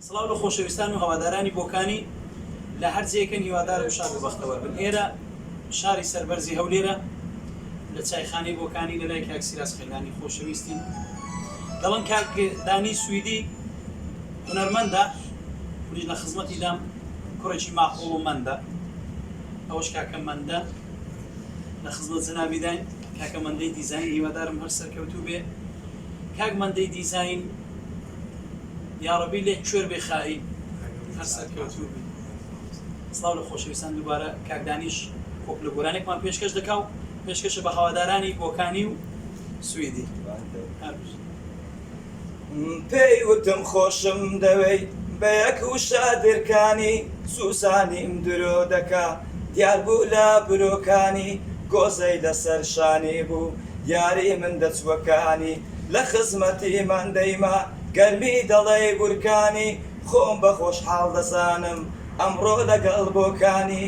سڵاو لە خۆشەویستان و هەوادارانی بۆکانی لە هەر جێکن هیوادار و شاد بەختەوە بن. ئێرە شاری سەربەرزی هەولێرە لە چایخانەی بۆکانی لە لای کاک سیراس خێلانی خۆشەویستین. دەڵێن کاک دانی سویدی هونەرمەندە، منیش لە خزمەتی دام، کوڕێکی ماقوڵ و مەندە، ئەوەش کاکە مەندە لە خزمەت جەنابی داین. کاکە مەندەی دیزاین هیوادارم هەر سەرکەوتوو بێ. کاک مەندەی دیزاین یاڕەبی لێ کوێر بێ خایی هەر سەرکەوتوو بێ. سڵاو لە خۆشەویستان دووبارە کاک دانیش کۆک لە گۆرانێکمان پێشکەش دەکا و پێشکەشە بە هەوادارانی بۆکانی و سویدی. پێی وتم خۆشم دەوەی بە یەک و شادرکانی سوسانیم درۆ دەکا دیار بوو لە برۆکانی گۆزەی لەسەر شانی بوو یاری من دەچوەکانی لە خزمەتی مەندەیما گەرمی دەڵێ بورکانی خۆم بە خۆشحاڵ دەزانم ئەمڕۆ لەگەڵ بۆکانی